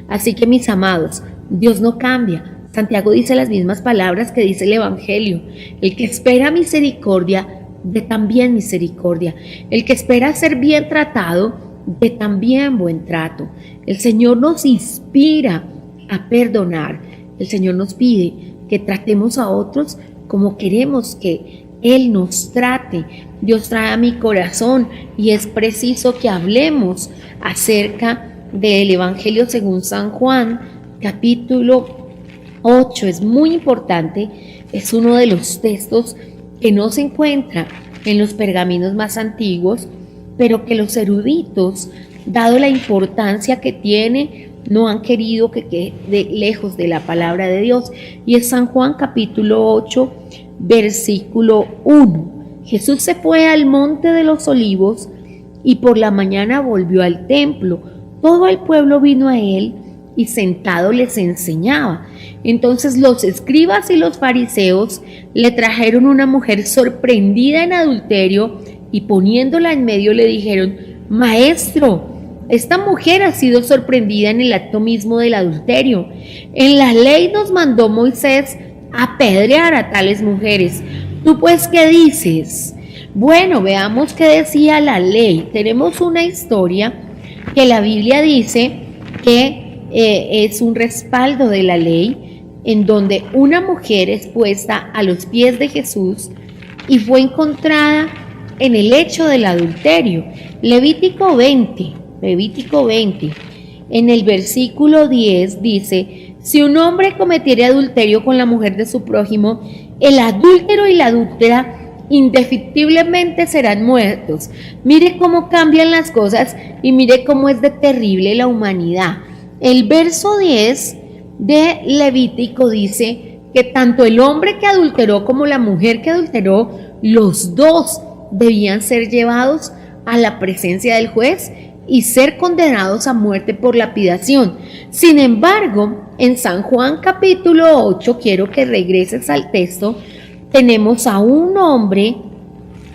Así que, mis amados, Dios no cambia. Santiago dice las mismas palabras que dice el Evangelio. El que espera misericordia, dé también misericordia. El que espera ser bien tratado, dé también buen trato. El Señor nos inspira a perdonar. El Señor nos pide que tratemos a otros como queremos que Él nos trate. Dios trae a mi corazón y es preciso que hablemos acerca del Evangelio según San Juan, capítulo 8. Es muy importante, es uno de los textos que no se encuentra en los pergaminos más antiguos, pero que los eruditos, dado la importancia que tiene, no han querido que quede lejos de la palabra de Dios. Y es San Juan capítulo 8, versículo 1. Jesús se fue al monte de los olivos y por la mañana volvió al templo. Todo el pueblo vino a él y sentado les enseñaba. Entonces los escribas y los fariseos le trajeron una mujer sorprendida en adulterio y poniéndola en medio le dijeron: Maestro, esta mujer ha sido sorprendida en el acto mismo del adulterio. En la ley nos mandó Moisés apedrear a tales mujeres. ¿Tú pues qué dices? Bueno, veamos qué decía la ley. Tenemos una historia que la Biblia dice que es un respaldo de la ley, en donde una mujer es puesta a los pies de Jesús y fue encontrada en el hecho del adulterio. Levítico 20, en el versículo 10 dice: si un hombre cometiere adulterio con la mujer de su prójimo, el adúltero y la adúltera indefectiblemente serán muertos. Mire cómo cambian las cosas y mire cómo es de terrible la humanidad. El verso 10 de Levítico dice que tanto el hombre que adulteró como la mujer que adulteró, los dos debían ser llevados a la presencia del juez y ser condenados a muerte por lapidación. Sin embargo, en San Juan capítulo 8, quiero que regreses al texto, tenemos a un hombre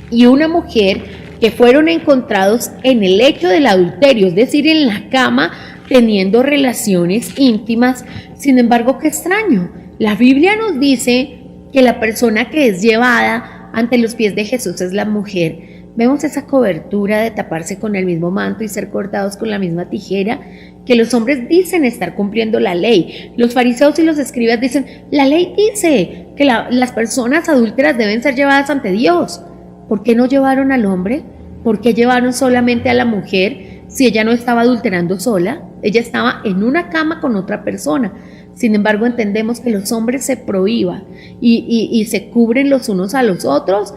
y una mujer que fueron encontrados en el hecho del adulterio, es decir, en la cama teniendo relaciones íntimas. Sin embargo, qué extraño, la Biblia nos dice que la persona que es llevada ante los pies de Jesús es la mujer. Vemos esa cobertura de taparse con el mismo manto y ser cortados con la misma tijera, que los hombres dicen estar cumpliendo la ley. Los fariseos y los escribas dicen: la ley dice que las personas adúlteras deben ser llevadas ante Dios. ¿Por qué no llevaron al hombre? ¿Por qué llevaron solamente a la mujer si ella no estaba adulterando sola? Ella estaba en una cama con otra persona. Sin embargo, entendemos que los hombres se prohíban y se cubren los unos a los otros,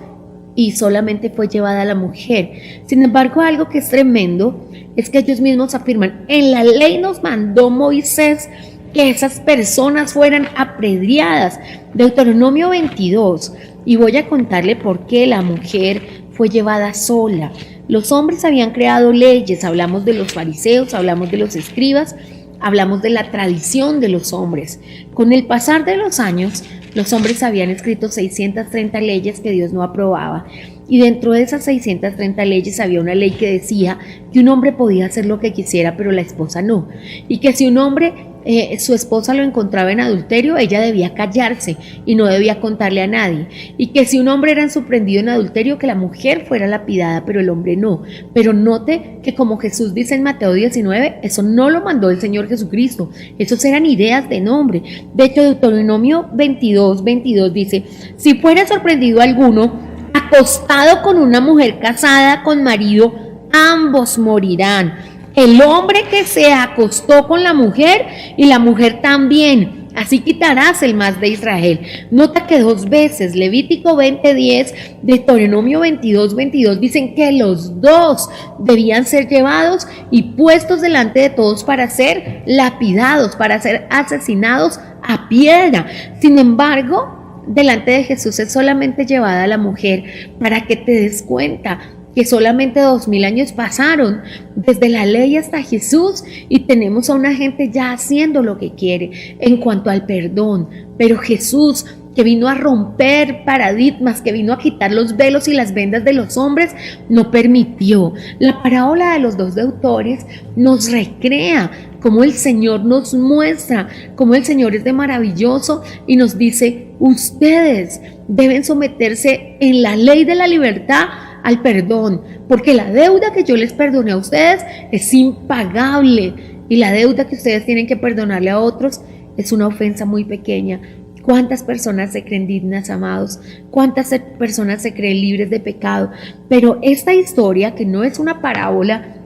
y solamente fue llevada la mujer. Sin embargo, algo que es tremendo es que ellos mismos afirman: en la ley nos mandó Moisés que esas personas fueran apedreadas. Deuteronomio 22. Y voy a contarle por qué la mujer fue llevada sola. Los hombres habían creado leyes, hablamos de los fariseos, hablamos de los escribas, hablamos de la tradición de los hombres. Con el pasar de los años, los hombres habían escrito 630 leyes que Dios no aprobaba. Y dentro de esas 630 leyes había una ley que decía que un hombre podía hacer lo que quisiera, pero la esposa no. Y que si un hombre, su esposa lo encontraba en adulterio, ella debía callarse y no debía contarle a nadie. Y que si un hombre era sorprendido en adulterio, que la mujer fuera lapidada, pero el hombre no. Pero note que, como Jesús dice en Mateo 19, eso no lo mandó el Señor Jesucristo. Esas eran ideas de hombre. De hecho, Deuteronomio 22 dice: si fuera sorprendido alguno acostado con una mujer casada con marido, ambos morirán. El hombre que se acostó con la mujer y la mujer también. Así quitarás el más de Israel. Nota que dos veces, Levítico 20:10, Deuteronomio 22:22, dicen que los dos debían ser llevados y puestos delante de todos para ser lapidados, para ser asesinados a piedra. Sin embargo, delante de Jesús es solamente llevada la mujer, para que te des cuenta que solamente 2000 años pasaron desde la ley hasta Jesús y tenemos a una gente ya haciendo lo que quiere en cuanto al perdón. Pero Jesús, que vino a romper paradigmas, que vino a quitar los velos y las vendas de los hombres, no permitió. La parábola de los dos deudores nos recrea cómo el Señor nos muestra, cómo el Señor es de maravilloso y nos dice, ustedes deben someterse en la ley de la libertad al perdón, porque la deuda que yo les perdoné a ustedes es impagable y la deuda que ustedes tienen que perdonarle a otros es una ofensa muy pequeña. ¿Cuántas personas se creen dignas, amados? ¿Cuántas personas se creen libres de pecado? Pero esta historia, que no es una parábola,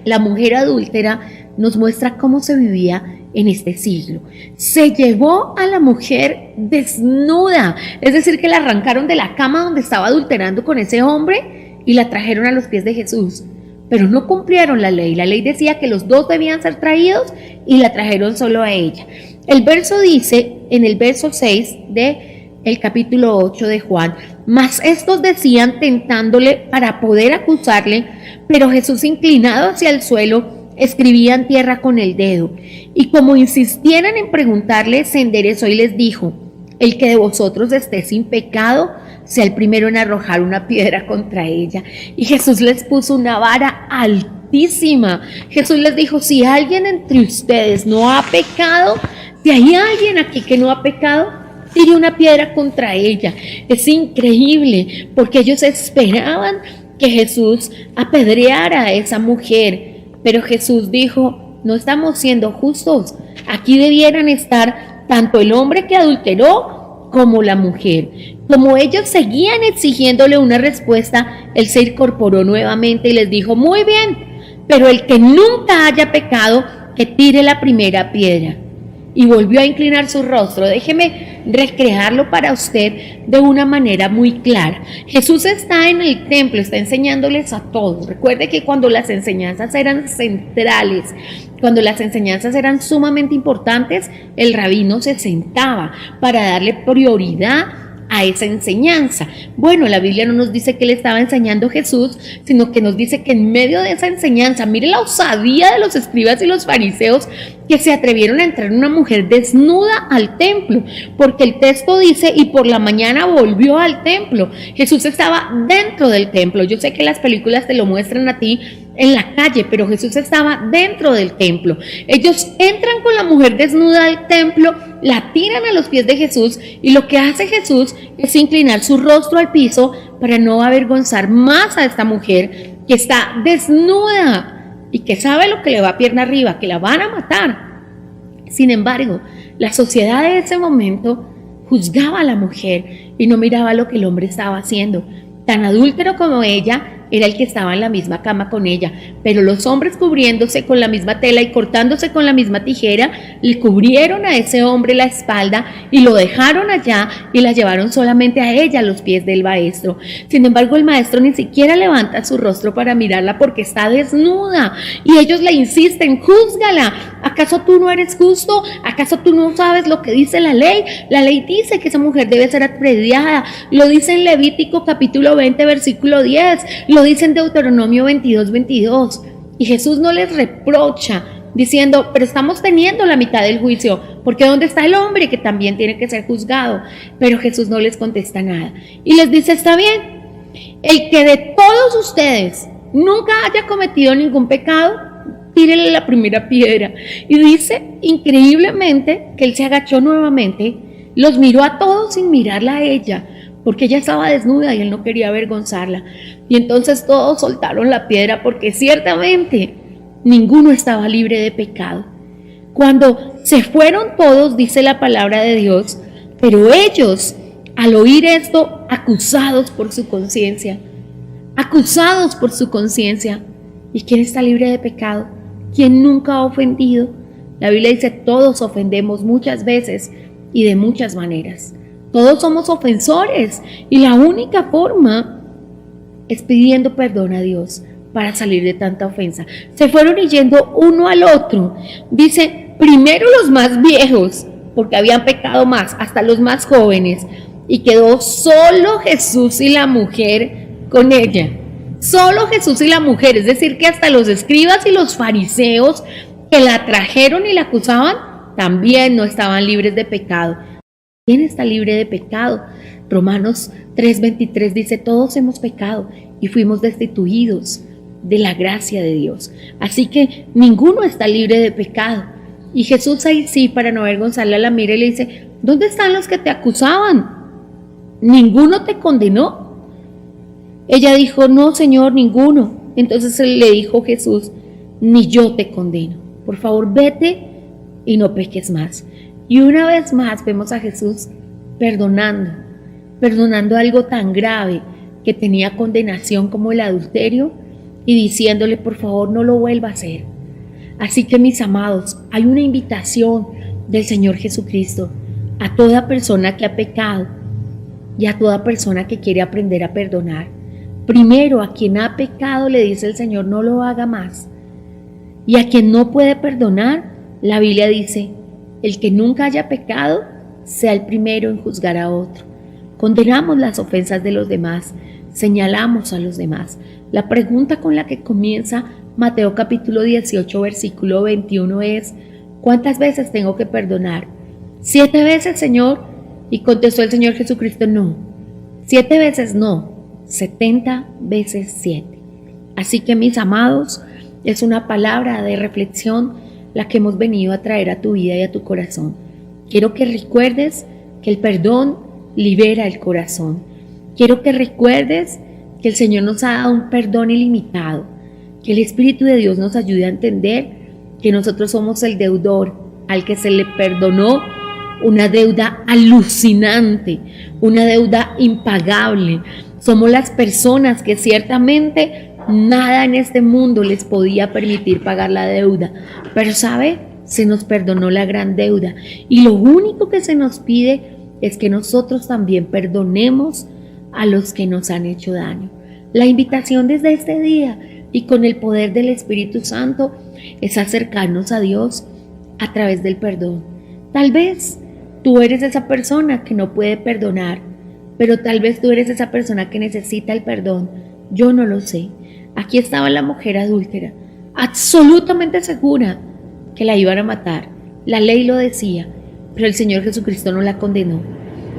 la mujer adúltera nos muestra cómo se vivía en este siglo. Se llevó a la mujer desnuda, es decir, que la arrancaron de la cama donde estaba adulterando con ese hombre y la trajeron a los pies de Jesús. Pero no cumplieron la ley. La ley decía que los dos debían ser traídos y la trajeron solo a ella. El verso dice, en el verso 6 del capítulo 8 de Juan, mas estos decían tentándole para poder acusarle, pero Jesús, inclinado hacia el suelo, escribía en tierra con el dedo. Y como insistieran en preguntarle, se enderezó y les dijo, el que de vosotros esté sin pecado, sea el primero en arrojar una piedra contra ella. Y Jesús les puso una vara altísima. Jesús les dijo, si alguien entre ustedes no ha pecado, si hay alguien aquí que no ha pecado, tire una piedra contra ella. Es increíble, porque ellos esperaban que Jesús apedreara a esa mujer, pero Jesús dijo, no estamos siendo justos, aquí debieran estar tanto el hombre que adulteró como la mujer. Como ellos seguían exigiéndole una respuesta, él se incorporó nuevamente y les dijo, muy bien, pero el que nunca haya pecado, que tire la primera piedra. Y volvió a inclinar su rostro. Déjeme recrearlo para usted de una manera muy clara. Jesús está en el templo, está enseñándoles a todos. Recuerde que cuando las enseñanzas eran centrales, cuando las enseñanzas eran sumamente importantes, el rabino se sentaba para darle prioridad a esa enseñanza. Bueno, la Biblia no nos dice que le estaba enseñando Jesús, sino que nos dice que en medio de esa enseñanza, mire la osadía de los escribas y los fariseos que se atrevieron a entrar una mujer desnuda al templo, porque el texto dice, y por la mañana volvió al templo. Jesús estaba dentro del templo. Yo sé que las películas te lo muestran a ti en la calle, pero Jesús estaba dentro del templo. Ellos entran con la mujer desnuda al templo, la tiran a los pies de Jesús, y lo que hace Jesús es inclinar su rostro al piso para no avergonzar más a esta mujer que está desnuda y que sabe lo que le va pierna arriba, que la van a matar. Sin embargo, la sociedad de ese momento juzgaba a la mujer y no miraba lo que el hombre estaba haciendo. Tan adúltero como ella era el que estaba en la misma cama con ella, pero los hombres, cubriéndose con la misma tela y cortándose con la misma tijera, le cubrieron a ese hombre la espalda y lo dejaron allá y la llevaron solamente a ella a los pies del maestro. Sin embargo, el maestro ni siquiera levanta su rostro para mirarla porque está desnuda y ellos le insisten, júzgala. ¿Acaso tú no eres justo? ¿Acaso tú no sabes lo que dice la ley? La ley dice que esa mujer debe ser apedreada. Lo dice en Levítico capítulo 20 versículo 10. Lo dice en Deuteronomio 22. Y Jesús no les reprocha diciendo, pero estamos teniendo la mitad del juicio, porque ¿dónde está el hombre que también tiene que ser juzgado? Pero Jesús no les contesta nada y les dice, está bien, el que de todos ustedes nunca haya cometido ningún pecado, tírele la primera piedra. Y dice increíblemente que él se agachó nuevamente, los miró a todos sin mirarla a ella, porque ella estaba desnuda y él no quería avergonzarla. Y entonces todos soltaron la piedra, porque ciertamente ninguno estaba libre de pecado. Cuando se fueron todos, dice la palabra de Dios, pero ellos, al oír esto, acusados por su conciencia. ¿Y quién está libre de pecado? ¿Quién nunca ha ofendido? La Biblia dice, todos ofendemos muchas veces y de muchas maneras. Todos somos ofensores y la única forma es pidiendo perdón a Dios para salir de tanta ofensa. Se fueron yendo uno al otro. Dice, primero los más viejos, porque habían pecado más, hasta los más jóvenes, y quedó solo Jesús y la mujer con ella. Solo Jesús y la mujer, es decir, que hasta los escribas y los fariseos que la trajeron y la acusaban, también no estaban libres de pecado. ¿Quién está libre de pecado? Romanos 3:23 dice, todos hemos pecado y fuimos destituidos de la gracia de Dios. Así que ninguno está libre de pecado. Y Jesús ahí sí, para no avergonzarla, la mira y le dice: ¿dónde están los que te acusaban? ¿Ninguno te condenó? Ella dijo: no, Señor, ninguno. Entonces le dijo Jesús: ni yo te condeno. Por favor, vete y no peques más. Y una vez más vemos a Jesús perdonando algo tan grave que tenía condenación como el adulterio, y diciéndole: por favor, no lo vuelva a hacer. Así que, mis amados, hay una invitación del Señor Jesucristo a toda persona que ha pecado y a toda persona que quiere aprender a perdonar. Primero, a quien ha pecado le dice el Señor: no lo haga más. Y a quien no puede perdonar, la Biblia dice: el que nunca haya pecado sea el primero en juzgar a otro. Condenamos las ofensas de los demás, señalamos a los demás. La pregunta con la que comienza Mateo capítulo 18, versículo 21 es: ¿cuántas veces tengo que perdonar? 7 veces, Señor. Y contestó el Señor Jesucristo: no, 7 veces no, 70 veces 7. Así que, mis amados, es una palabra de reflexión la que hemos venido a traer a tu vida y a tu corazón. Quiero que recuerdes que el perdón libera el corazón. Quiero que recuerdes que el Señor nos ha dado un perdón ilimitado, que el Espíritu de Dios nos ayude a entender que nosotros somos el deudor al que se le perdonó una deuda alucinante, una deuda impagable. Somos las personas que ciertamente nada en este mundo les podía permitir pagar la deuda, pero ¿sabe? Se nos perdonó la gran deuda, y lo único que se nos pide es que nosotros también perdonemos a los que nos han hecho daño. La invitación desde este día y con el poder del Espíritu Santo es acercarnos a Dios a través del perdón. Tal vez tú eres esa persona que no puede perdonar, pero tal vez tú eres esa persona que necesita el perdón. Yo no lo sé. Aquí estaba la mujer adúltera, absolutamente segura que la iban a matar. La ley lo decía, pero el Señor Jesucristo no la condenó.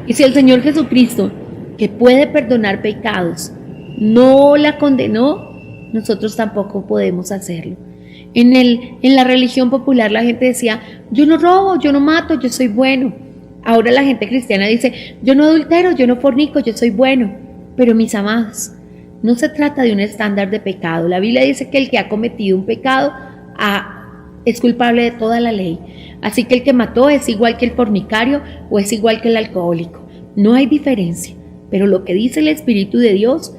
Y si el Señor Jesucristo, que puede perdonar pecados, no la condenó, nosotros tampoco podemos hacerlo. En la religión popular la gente decía: yo no robo, yo no mato, yo soy bueno. Ahora la gente cristiana dice: yo no adultero, yo no fornico, yo soy bueno. Pero, mis amados, no se trata de un estándar de pecado. La Biblia dice que el que ha cometido un pecado es culpable de toda la ley. Así que el que mató es igual que el fornicario o es igual que el alcohólico. No hay diferencia. Pero lo que dice el Espíritu de Dios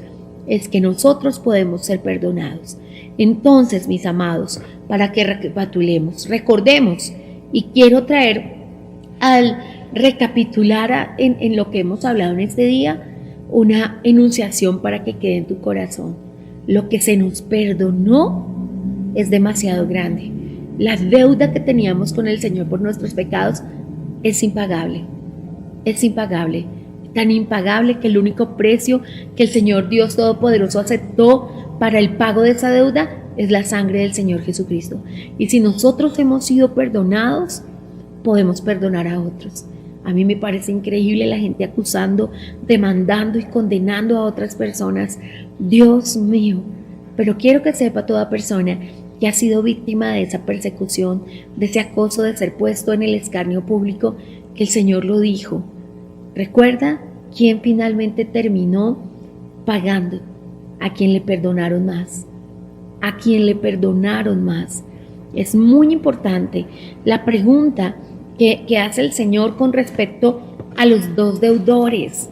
es que nosotros podemos ser perdonados. Entonces, mis amados, para que recapitulemos, recordemos, y quiero traer al recapitular en lo que hemos hablado en este día, una enunciación para que quede en tu corazón. Lo que se nos perdonó es demasiado grande. La deuda que teníamos con el Señor por nuestros pecados es impagable. Es impagable. Tan impagable que el único precio que el Señor Dios Todopoderoso aceptó para el pago de esa deuda es la sangre del Señor Jesucristo. Y si nosotros hemos sido perdonados, podemos perdonar a otros. A mí me parece increíble la gente acusando, demandando y condenando a otras personas. Dios mío, pero quiero que sepa toda persona que ha sido víctima de esa persecución, de ese acoso, de ser puesto en el escarnio público, que el Señor lo dijo. Recuerda quién finalmente terminó pagando: a quien le perdonaron más, a quien le perdonaron más. Es muy importante la pregunta que hace el Señor con respecto a los dos deudores,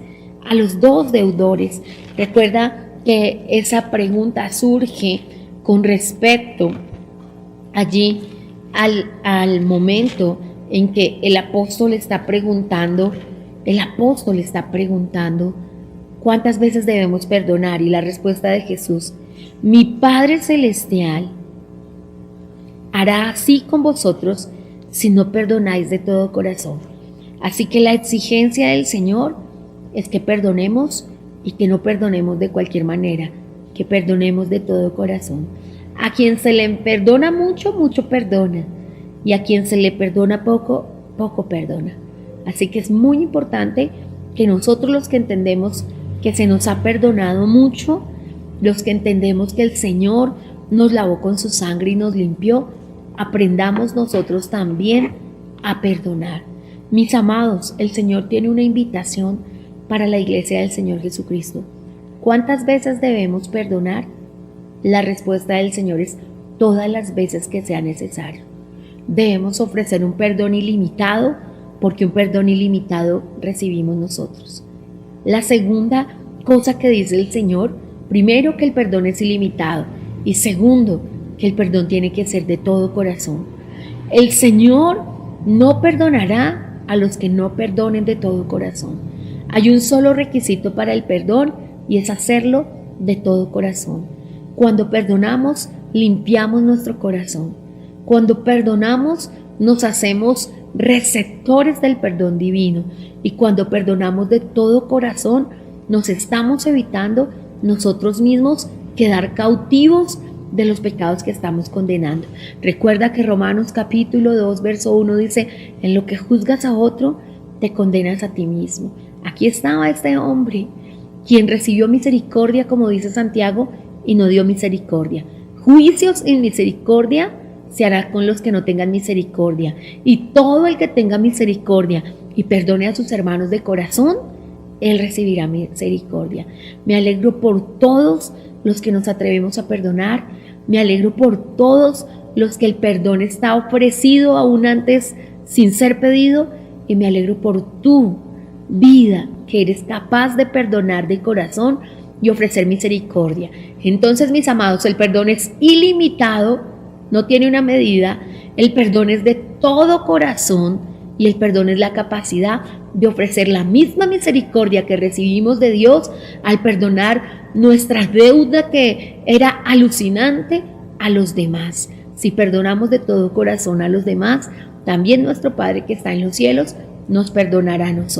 Recuerda que esa pregunta surge con respecto allí al momento en que el apóstol está preguntando, ¿cuántas veces debemos perdonar? Y la respuesta de Jesús: mi Padre Celestial hará así con vosotros si no perdonáis de todo corazón. Así que la exigencia del Señor es que perdonemos, y que no perdonemos de cualquier manera, que perdonemos de todo corazón. A quien se le perdona mucho, mucho perdona, y a quien se le perdona poco, poco perdona. Así que es muy importante que nosotros, los que entendemos que se nos ha perdonado mucho, los que entendemos que el Señor nos lavó con su sangre y nos limpió, aprendamos nosotros también a perdonar. Mis amados, el Señor tiene una invitación para la iglesia del Señor Jesucristo. ¿Cuántas veces debemos perdonar? La respuesta del Señor es todas las veces que sea necesario. Debemos ofrecer un perdón ilimitado, porque un perdón ilimitado recibimos nosotros. La segunda cosa que dice el Señor, primero, que el perdón es ilimitado, y segundo, que el perdón tiene que ser de todo corazón. El Señor no perdonará a los que no perdonen de todo corazón. Hay un solo requisito para el perdón, y es hacerlo de todo corazón. Cuando perdonamos, limpiamos nuestro corazón. Cuando perdonamos, nos hacemos receptores del perdón divino. Y cuando perdonamos de todo corazón, nos estamos evitando nosotros mismos quedar cautivos de los pecados que estamos condenando. Recuerda que Romanos capítulo 2, verso 1 dice, en lo que juzgas a otro, te condenas a ti mismo. Aquí estaba este hombre, quien recibió misericordia, como dice Santiago, y no dio misericordia. Juicios y misericordia se hará con los que no tengan misericordia. Y todo el que tenga misericordia y perdone a sus hermanos de corazón, él recibirá misericordia. Me alegro por todos los que nos atrevemos a perdonar. Me alegro por todos los que el perdón está ofrecido aún antes sin ser pedido. Y me alegro por tu vida, que eres capaz de perdonar de corazón y ofrecer misericordia. Entonces, mis amados, el perdón es ilimitado, no tiene una medida. El perdón es de todo corazón, y el perdón es la capacidad de ofrecer la misma misericordia que recibimos de Dios al perdonar nuestra deuda, que era alucinante, a los demás. Si perdonamos de todo corazón a los demás, también nuestro Padre que está en los cielos nos perdonará a nosotros.